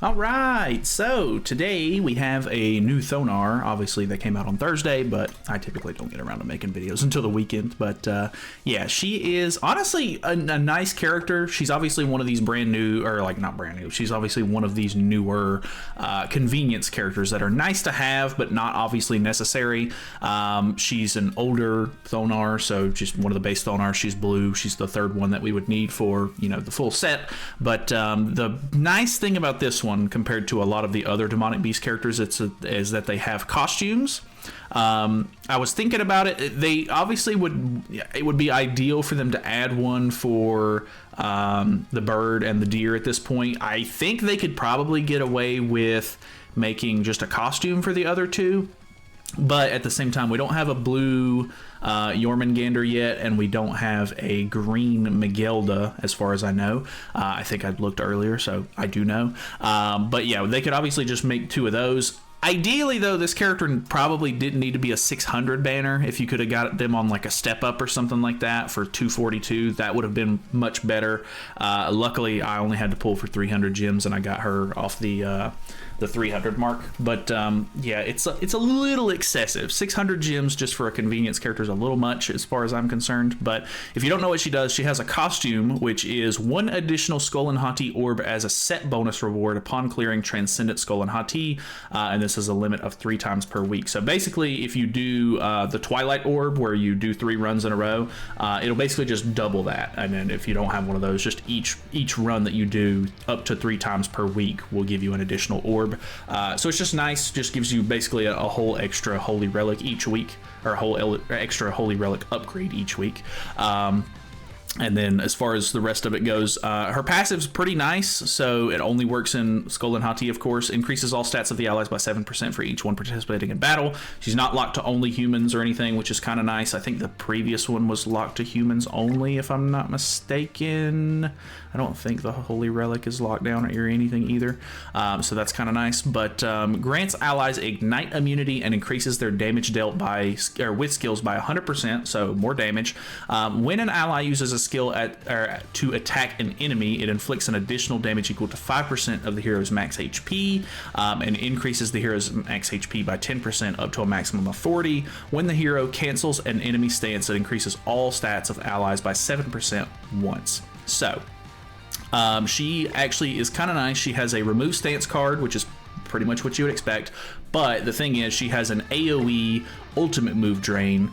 All right, so today we have a new Thonar. Obviously, they came out on Thursday, but I typically don't get around to making videos until the weekend. But yeah, she is honestly a nice character. She's obviously one of these brand new, or like not brand new, she's obviously one of these newer convenience characters that are nice to have, but not obviously necessary. She's an older Thonar, so just one of the base Thonars. She's blue. She's the third one that we would need for, you know, the full set. But the nice thing about this one compared to a lot of the other demonic beast characters is that they have costumes. I was thinking about it. They obviously it would be ideal for them to add one for the bird and the deer at this point. I think they could probably get away with making just a costume for the other two. But at the same time, we don't have a blue Jormungandr yet, and we don't have a green Miguelda, as far as I know. I think I looked earlier, so I do know. But yeah, they could obviously just make two of those. Ideally, though, this character probably didn't need to be a 600 banner. If you could have got them on like a step up or something like that for 242, that would have been much better. Luckily, I only had to pull for 300 gems, and I got her off the 300 mark. But yeah, it's a little excessive. 600 gems just for a convenience character is a little much as far as I'm concerned. But if you don't know what she does, she has a costume, which is one additional Skull and Hati orb as a set bonus reward upon clearing Transcendent Skull and Hati, and this is a limit of 3 times per week. So basically, if you do the Twilight orb, where you do 3 runs in a row, it'll basically just double that. And then if you don't have one of those, just each run that you do up to 3 times per week will give you an additional orb. So it's just nice, just gives you basically a whole extra holy relic each week, or a whole extra holy relic upgrade each week. And then as far as the rest of it goes, her passive's pretty nice. So it only works in Skull and Hati, of course. Increases all stats of the allies by 7% for each one participating in battle. She's not locked to only humans or anything, which is kind of nice. I think the previous one was locked to humans only, if I'm not mistaken. I don't think the Holy Relic is locked down or anything either. So that's kind of nice. But grants allies Ignite immunity and increases their damage dealt with skills by 100%, so more damage. When an ally uses a skill to attack an enemy, it inflicts an additional damage equal to 5% of the hero's max HP, and increases the hero's max HP by 10% up to a maximum of 40. When the hero cancels an enemy stance, it increases all stats of allies by 7% once. So she actually is kind of nice. She has a remove stance card, which is pretty much what you would expect, but the thing is, she has an AoE ultimate move drain,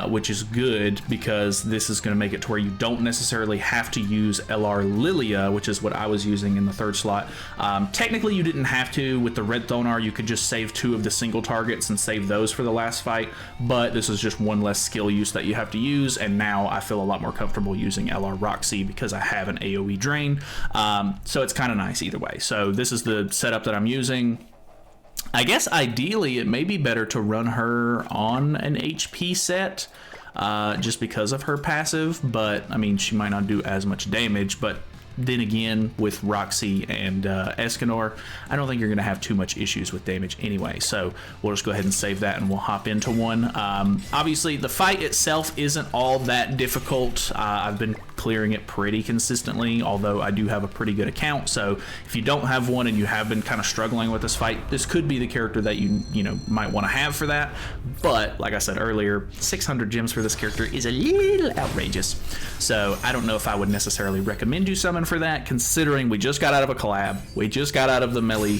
which is good because this is going to make it to where you don't necessarily have to use LR Lilia, which is what I was using in the 3rd slot. Technically, you didn't have to. With the red Thonar, you could just save 2 of the single targets and save those for the last fight, but this is just one less skill use that you have to use, and now I feel a lot more comfortable using LR Roxy because I have an AoE drain. So it's kind of nice either way. So this is the setup that I'm using. I guess ideally it may be better to run her on an HP set just because of her passive, but I mean, she might not do as much damage. But then again, with Roxy and Escanor, I don't think you're going to have too much issues with damage anyway. So we'll just go ahead and save that and we'll hop into one. Obviously, the fight itself isn't all that difficult. I've been clearing it pretty consistently, although I do have a pretty good account. So if you don't have one and you have been kind of struggling with this fight, this could be the character that you might want to have for that. But like I said earlier, 600 gems for this character is a little outrageous. So I don't know if I would necessarily recommend you summon for that, considering we just got out of a collab. We just got out of the melee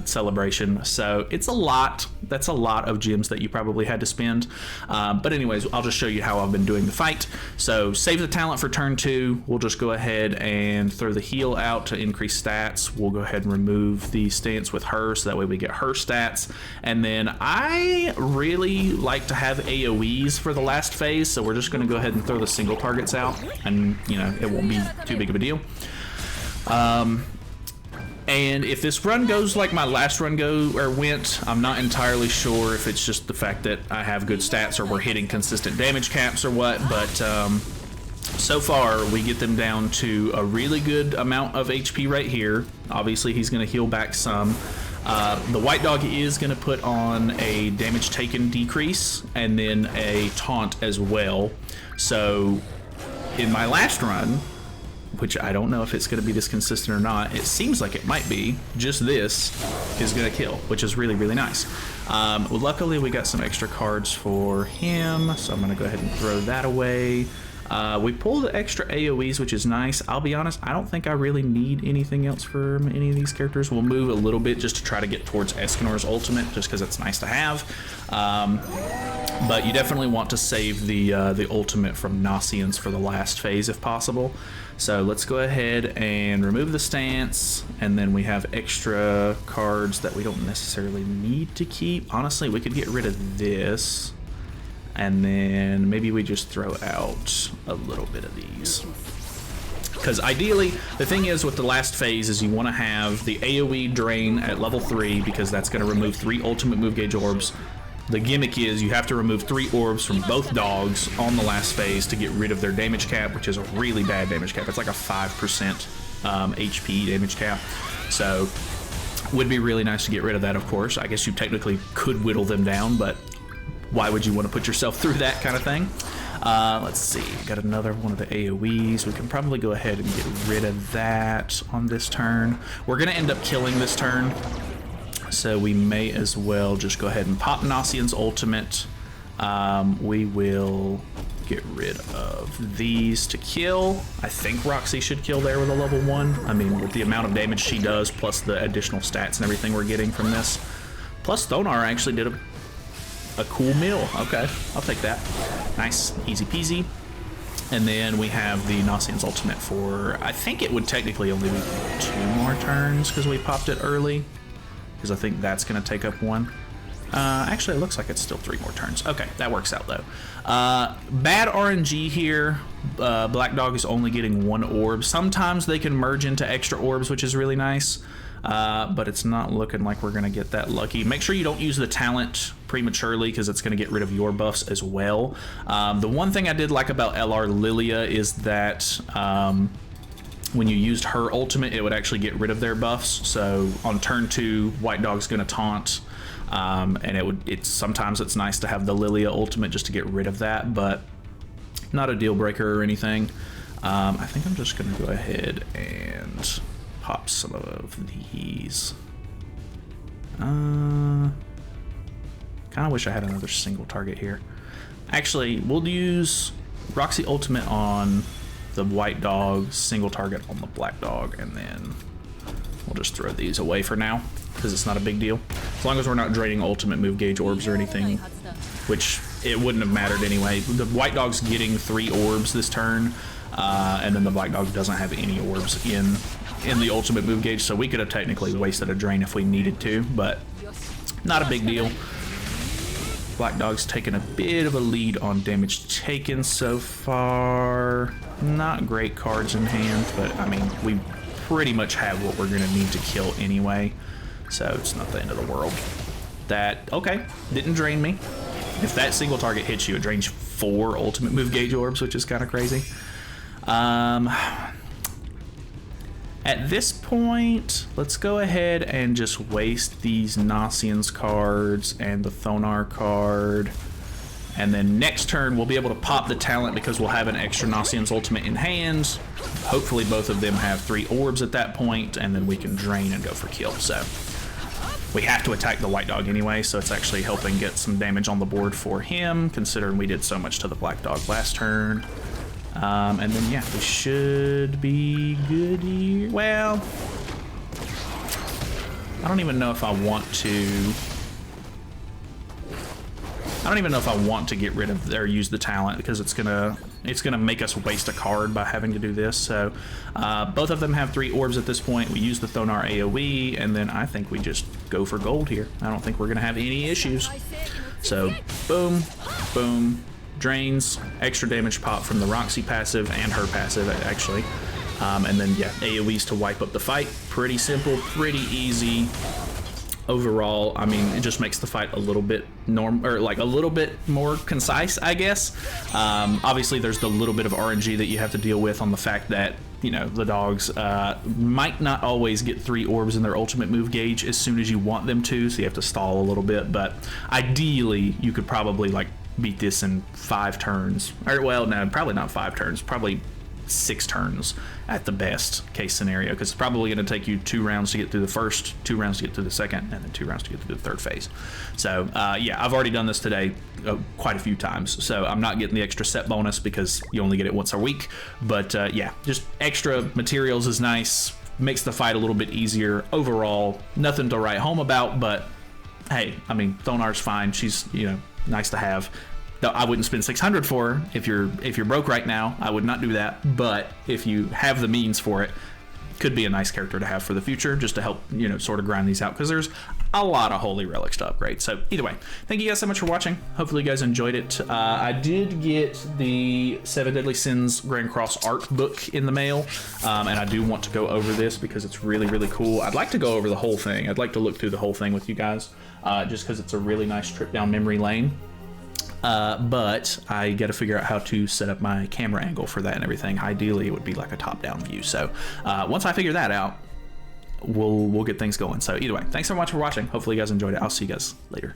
celebration. So it's a lot. That's a lot of gems that you probably had to spend. But anyways, I'll just show you how I've been doing the fight. So save the talent for turn 2. We'll just go ahead and throw the heal out to increase stats. We'll go ahead and remove the stance with her, so that way we get her stats. And then I really like to have AoEs for the last phase, so we're just going to go ahead and throw the single targets out, and it won't be too big of a deal. And if this run goes like my last run went, I'm not entirely sure if it's just the fact that I have good stats or we're hitting consistent damage caps or what, but so far we get them down to a really good amount of HP right here. Obviously he's going to heal back some. The white dog is going to put on a damage taken decrease and then a taunt as well. So in my last run, which I don't know if it's going to be this consistent or not. It seems like it might be. Just this is going to kill, which is really, really nice. Well, luckily, we got some extra cards for him, so I'm going to go ahead and throw that away. We pulled extra AoEs, which is nice. I'll be honest, I don't think I really need anything else from any of these characters. We'll move a little bit just to try to get towards Escanor's ultimate, just because it's nice to have. But you definitely want to save the ultimate from Nasians for the last phase if possible. So let's go ahead and remove the stance, and then we have extra cards that we don't necessarily need to keep. Honestly, we could get rid of this, and then maybe we just throw out a little bit of these. Because ideally, the thing is with the last phase is you want to have the AoE drain at level 3, because that's going to remove 3 ultimate move gauge orbs. The gimmick is you have to remove 3 orbs from both dogs on the last phase to get rid of their damage cap, which is a really bad damage cap. It's like a 5% HP damage cap. So would be really nice to get rid of that, of course. I guess you technically could whittle them down, but why would you want to put yourself through that kind of thing? Let's see, got another one of the AoEs. We can probably go ahead and get rid of that on this turn. We're going to end up killing this turn, so we may as well just go ahead and pop Nasian's ultimate. We will get rid of these to kill. I think Roxy should kill there with a level 1. I mean, with the amount of damage she does, plus the additional stats and everything we're getting from this. Plus, Thonar actually did a cool meal. Okay, I'll take that. Nice, easy peasy. And then we have the Nasian's ultimate for, I think it would technically only be 2 more turns because we popped it early. Because I think that's going to take up 1. Actually, it looks like it's still 3 more turns. Okay, that works out though. Bad RNG here. Black Dog is only getting 1 orb. Sometimes they can merge into extra orbs, which is really nice. But it's not looking like we're going to get that lucky. Make sure you don't use the talent prematurely because it's going to get rid of your buffs as well. The one thing I did like about LR Lilia is that when you used her ultimate, it would actually get rid of their buffs. So on turn 2, White Dog's going to taunt, and sometimes it's nice to have the Lilia ultimate just to get rid of that, but not a deal breaker or anything. I think I'm just going to go ahead and pop some of these. Kind of wish I had another single target here. Actually, we'll use Roxy ultimate on the White Dog, single target on the Black Dog, and then we'll just throw these away for now because it's not a big deal. As long as we're not draining ultimate move gauge orbs or anything, which it wouldn't have mattered anyway. The White Dog's getting 3 orbs this turn, and then the Black Dog doesn't have any orbs in the ultimate move gauge, so we could have technically wasted a drain if we needed to, but not a big deal. Black Dog's taken a bit of a lead on damage taken so far. Not great cards in hand, but I mean, we pretty much have what we're gonna need to kill anyway, so it's not the end of the world. That, okay, didn't drain me. If that single target hits you, it drains 4 ultimate move gauge orbs, which is kind of crazy. At this point, let's go ahead and just waste these Nasian's cards and the Thonar card. And then next turn, we'll be able to pop the talent because we'll have an extra Nasian's ultimate in hand. Hopefully both of them have 3 orbs at that point, and then we can drain and go for kill. So we have to attack the White Dog anyway, so it's actually helping get some damage on the board for him, considering we did so much to the Black Dog last turn. And then, yeah, we should be good here. Well, I don't even know if I want to... I don't even know if I want to get rid of or use the talent because it's gonna make us waste a card by having to do this. So both of them have 3 orbs at this point. We use the Thonar AoE, and then I think we just go for gold here. I don't think we're gonna have any issues. So boom, boom. Drains, extra damage pop from the Roxy passive and her passive actually, and then yeah, AoEs to wipe up the fight. Pretty simple, pretty easy overall. I mean, it just makes the fight a little bit a little bit more concise, I guess. Obviously there's the little bit of RNG that you have to deal with on the fact that, you know, the dogs might not always get 3 orbs in their ultimate move gauge as soon as you want them to, so you have to stall a little bit, but ideally you could probably like beat this in 5 turns, or well, no, probably not 5 turns, probably 6 turns at the best case scenario, because it's probably going to take you 2 rounds to get through the first, 2 rounds to get through the second, and then 2 rounds to get through the third phase. So yeah, I've already done this today quite a few times, so I'm not getting the extra set bonus because you only get it once a week. But yeah, just extra materials is nice, makes the fight a little bit easier. Overall, nothing to write home about, but hey, I mean, Thonar's fine. She's, you know, nice to have. I wouldn't spend 600 for her if you're broke right now. I would not do that. But if you have the means for it, could be a nice character to have for the future, just to help, you know, sort of grind these out, because there's a lot of holy relics to upgrade. So either way, thank you guys so much for watching. Hopefully you guys enjoyed it. I did get the 7 Deadly Sins Grand Cross art book in the mail, and I do want to go over this because it's really, really cool. I'd like to go over the whole thing. I'd like to look through the whole thing with you guys, just because it's a really nice trip down memory lane. But I got to figure out how to set up my camera angle for that and everything. Ideally, it would be like a top-down view. So once I figure that out, we'll get things going. So either way, thanks so much for watching. Hopefully you guys enjoyed it. I'll see you guys later.